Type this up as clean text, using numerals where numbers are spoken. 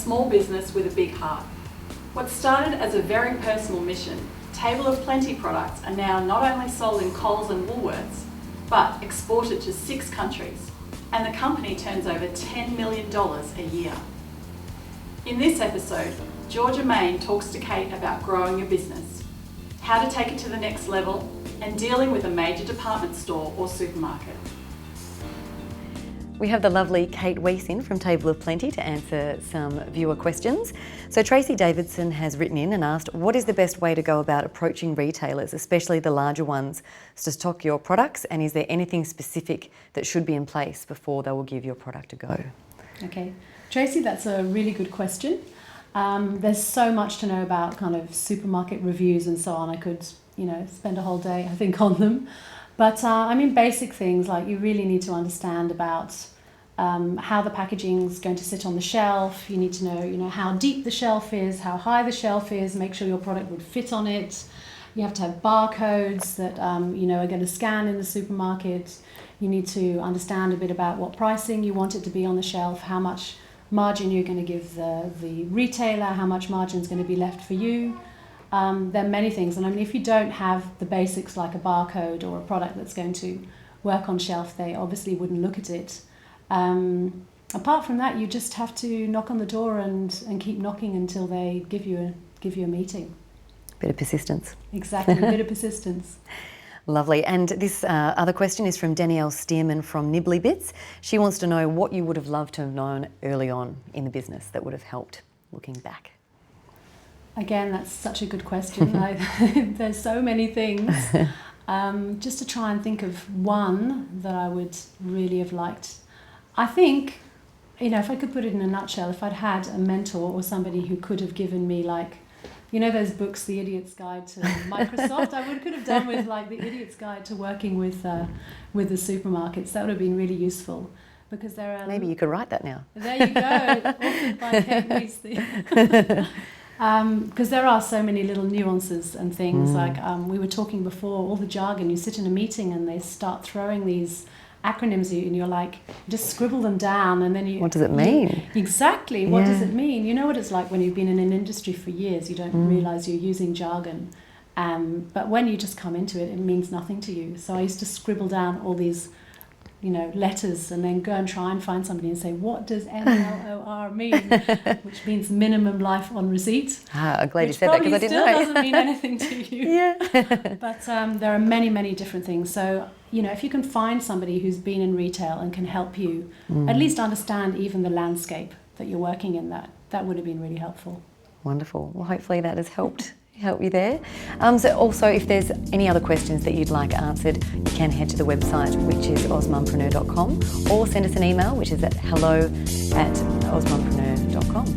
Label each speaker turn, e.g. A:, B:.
A: small business with a big heart. What started as a very personal mission, Table of Plenty products are now not only sold in Coles and Woolworths, but exported to 6 countries, and the company turns over $10 million a year. In this episode, Georgia Main talks to Kate about growing your business, how to take it to the next level, and dealing with a major department store or supermarket.
B: We have the lovely Kate Weiss in from Table of Plenty to answer some viewer questions. So Tracy Davidson has written in and asked, what is the best way to go about approaching retailers, especially the larger ones, to stock your products, and is there anything specific that should be in place before they will give your product a go?
C: Okay, Tracy, that's a really good question. There's so much to know about kind of supermarket reviews and so on. I could, spend a whole day, I think, on them. But basic things like you really need to understand about how the packaging is going to sit on the shelf. You need to know, how deep the shelf is, how high the shelf is, make sure your product would fit on it. You have to have barcodes that, are going to scan in the supermarket. You need to understand a bit about what pricing you want it to be on the shelf, how much margin you're going to give the retailer, how much margin is going to be left for you. There are many things, and if you don't have the basics like a barcode or a product that's going to work on shelf, they obviously wouldn't look at it. Apart from that, you just have to knock on the door and keep knocking until they give you a meeting.
B: Bit of persistence.
C: Exactly, a bit of persistence.
B: Lovely. And this other question is from Danielle Stearman from Nibbly Bits. She wants to know what you would have loved to have known early on in the business that would have helped looking back.
C: Again, that's such a good question. There's so many things. Just to try and think of one that I would really have liked. I think, if I could put it in a nutshell, if I'd had a mentor or somebody who could have given me those books, The Idiot's Guide to Microsoft, I could have done with The Idiot's Guide to working with the supermarkets. That would have been really useful. Because there are...
B: Maybe you could write that now.
C: There you go. Authored by Kate Weiss. Because there are so many little nuances and things we were talking before, all the jargon. You sit in a meeting and they start throwing these acronyms at you and you're just scribble them down and then you...
B: What does it mean?
C: Exactly, what does it mean? You know what it's like when you've been in an industry for years, you don't realise you're using jargon. But when you just come into it, it means nothing to you. So I used to scribble down all these letters and then go and try and find somebody and say, what does MLOR mean? Which means minimum life on receipt.
B: I'm glad you said that because I didn't know.
C: Which probably still doesn't mean anything to you.
B: Yeah.
C: But there are many, many different things. So, if you can find somebody who's been in retail and can help you at least understand even the landscape that you're working in, that would have been really helpful.
B: Wonderful. Well, hopefully that has help you there. So also, if there's any other questions that you'd like answered, you can head to the website, which is AusMumpreneur.com, or send us an email, which is at hello@AusMumpreneur.com.